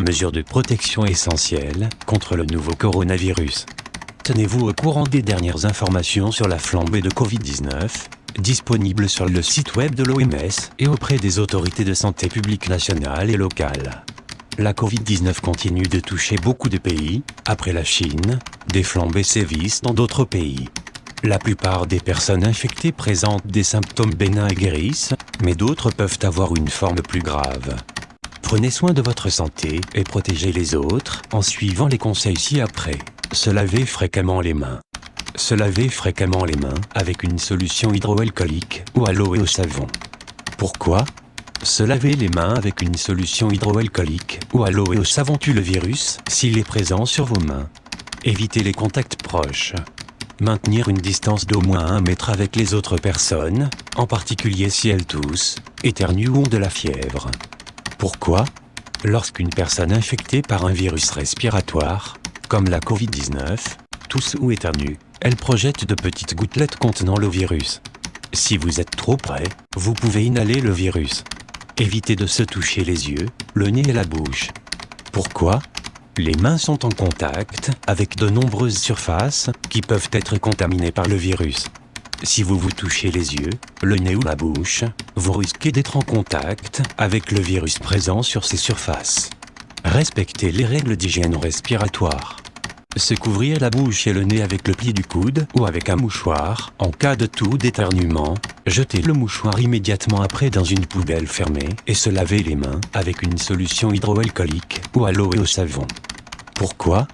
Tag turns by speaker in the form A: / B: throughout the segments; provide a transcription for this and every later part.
A: Mesures de protection essentielles contre le nouveau coronavirus. Tenez-vous au courant des dernières informations sur la flambée de Covid-19, disponibles sur le site web de l'OMS et auprès des autorités de santé publique nationales et locales. La Covid-19 continue de toucher beaucoup de pays. Après la Chine, des flambées sévissent dans d'autres pays. La plupart des personnes infectées présentent des symptômes bénins et guérissent, mais d'autres peuvent avoir une forme plus grave. Prenez soin de votre santé et protégez les autres en suivant les conseils ci-après. Se laver fréquemment les mains. Se laver fréquemment les mains avec une solution hydroalcoolique ou à l'eau et au savon. Pourquoi ? Se laver les mains avec une solution hydroalcoolique ou à l'eau et au savon tue le virus s'il est présent sur vos mains. Évitez les contacts proches. Maintenir une distance d'au moins 1 mètre avec les autres personnes, en particulier si elles toussent, éternuent ou ont de la fièvre. Pourquoi ? Lorsqu'une personne infectée par un virus respiratoire, comme la Covid-19, tousse ou éternue, elle projette de petites gouttelettes contenant le virus. Si vous êtes trop près, vous pouvez inhaler le virus. Évitez de se toucher les yeux, le nez et la bouche. Pourquoi ? Les mains sont en contact avec de nombreuses surfaces qui peuvent être contaminées par le virus. Si vous vous touchez les yeux, le nez ou la bouche, vous risquez d'être en contact avec le virus présent sur ces surfaces. Respectez les règles d'hygiène respiratoire. Se couvrir la bouche et le nez avec le pli du coude ou avec un mouchoir. En cas de toux d'éternuement, jetez le mouchoir immédiatement après dans une poubelle fermée et se laver les mains avec une solution hydroalcoolique ou à l'eau et au savon. Pourquoi ?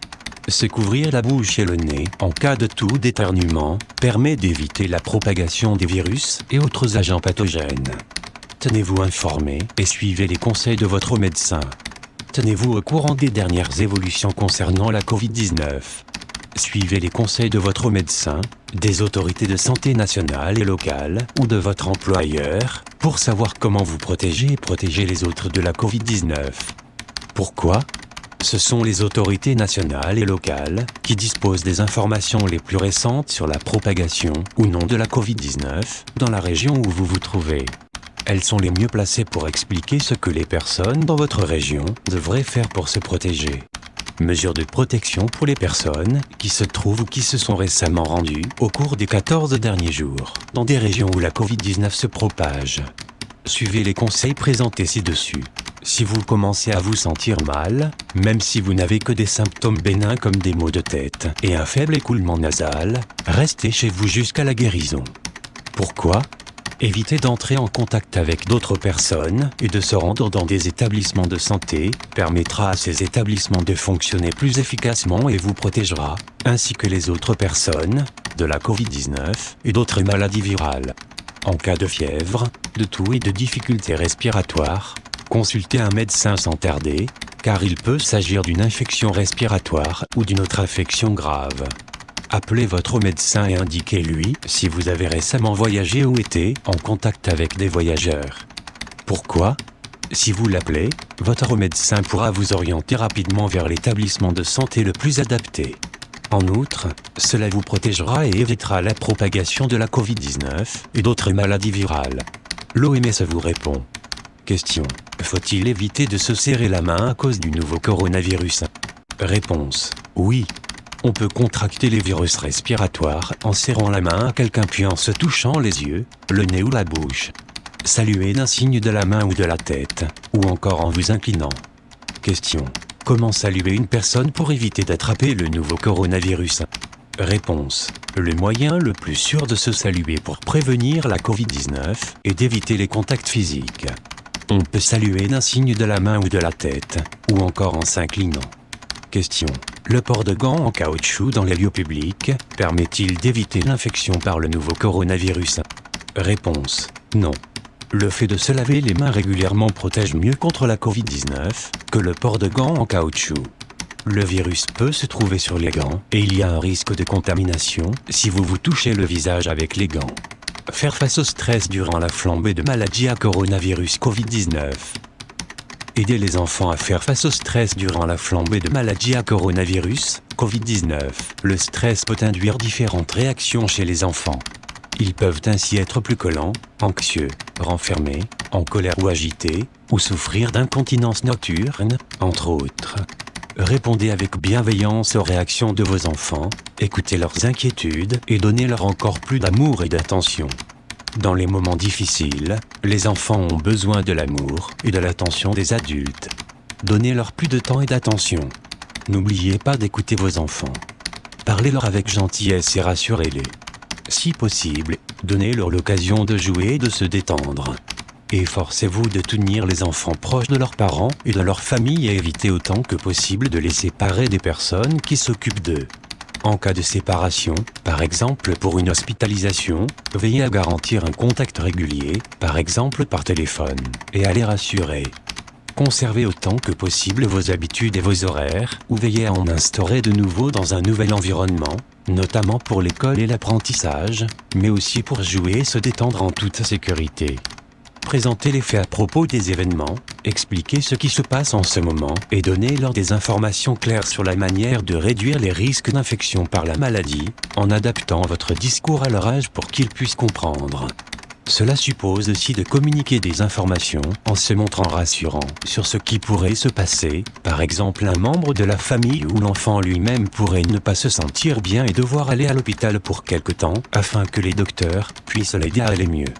A: Se couvrir la bouche et le nez en cas de toux d'éternuement permet d'éviter la propagation des virus et autres agents pathogènes. Tenez-vous informé et suivez les conseils de votre médecin. Tenez-vous au courant des dernières évolutions concernant la Covid-19. Suivez les conseils de votre médecin, des autorités de santé nationales et locales ou de votre employeur pour savoir comment vous protéger et protéger les autres de la Covid-19. Pourquoi ? Ce sont les autorités nationales et locales qui disposent des informations les plus récentes sur la propagation ou non de la Covid-19 dans la région où vous vous trouvez. Elles sont les mieux placées pour expliquer ce que les personnes dans votre région devraient faire pour se protéger. Mesures de protection pour les personnes qui se trouvent ou qui se sont récemment rendues au cours des 14 derniers jours dans des régions où la Covid-19 se propage. Suivez les conseils présentés ci-dessus. Si vous commencez à vous sentir mal, même si vous n'avez que des symptômes bénins comme des maux de tête et un faible écoulement nasal, restez chez vous jusqu'à la guérison. Pourquoi ? Évitez d'entrer en contact avec d'autres personnes et de se rendre dans des établissements de santé permettra à ces établissements de fonctionner plus efficacement et vous protégera, ainsi que les autres personnes, de la Covid-19 et d'autres maladies virales. En cas de fièvre, de toux et de difficultés respiratoires, consultez un médecin sans tarder, car il peut s'agir d'une infection respiratoire ou d'une autre infection grave. Appelez votre médecin et indiquez-lui si vous avez récemment voyagé ou été en contact avec des voyageurs. Pourquoi ? Si vous l'appelez, votre médecin pourra vous orienter rapidement vers l'établissement de santé le plus adapté. En outre, cela vous protégera et évitera la propagation de la Covid-19 et d'autres maladies virales. L'OMS vous répond. Question. Faut-il éviter de se serrer la main à cause du nouveau coronavirus ? Réponse. Oui. On peut contracter les virus respiratoires en serrant la main à quelqu'un puis en se touchant les yeux, le nez ou la bouche. Saluez d'un signe de la main ou de la tête, ou encore en vous inclinant. Question. Comment saluer une personne pour éviter d'attraper le nouveau coronavirus ? Réponse. Le moyen le plus sûr de se saluer pour prévenir la Covid-19 est d'éviter les contacts physiques. On peut saluer d'un signe de la main ou de la tête, ou encore en s'inclinant. Question. Le port de gants en caoutchouc dans les lieux publics permet-il d'éviter l'infection par le nouveau coronavirus ? Réponse. Non. Le fait de se laver les mains régulièrement protège mieux contre la Covid-19 que le port de gants en caoutchouc. Le virus peut se trouver sur les gants et il y a un risque de contamination si vous vous touchez le visage avec les gants. Faire face au stress durant la flambée de maladies à coronavirus Covid-19. Aider les enfants à faire face au stress durant la flambée de maladies à coronavirus, Covid-19. Le stress peut induire différentes réactions chez les enfants. Ils peuvent ainsi être plus collants, anxieux, renfermés, en colère ou agités, ou souffrir d'incontinence nocturne, entre autres. Répondez avec bienveillance aux réactions de vos enfants, écoutez leurs inquiétudes et donnez-leur encore plus d'amour et d'attention. Dans les moments difficiles, les enfants ont besoin de l'amour et de l'attention des adultes. Donnez-leur plus de temps et d'attention. N'oubliez pas d'écouter vos enfants. Parlez-leur avec gentillesse et rassurez-les. Si possible, donnez-leur l'occasion de jouer et de se détendre. Efforcez-vous de tenir les enfants proches de leurs parents et de leur famille et évitez autant que possible de les séparer des personnes qui s'occupent d'eux. En cas de séparation, par exemple pour une hospitalisation, veillez à garantir un contact régulier, par exemple par téléphone, et à les rassurer. Conservez autant que possible vos habitudes et vos horaires, ou veillez à en instaurer de nouveau dans un nouvel environnement, notamment pour l'école et l'apprentissage, mais aussi pour jouer et se détendre en toute sécurité. Présentez les faits à propos des événements, expliquez ce qui se passe en ce moment et donnez-leur des informations claires sur la manière de réduire les risques d'infection par la maladie, en adaptant votre discours à leur âge pour qu'ils puissent comprendre. Cela suppose aussi de communiquer des informations en se montrant rassurant sur ce qui pourrait se passer, par exemple un membre de la famille ou l'enfant lui-même pourrait ne pas se sentir bien et devoir aller à l'hôpital pour quelque temps afin que les docteurs puissent l'aider à aller mieux.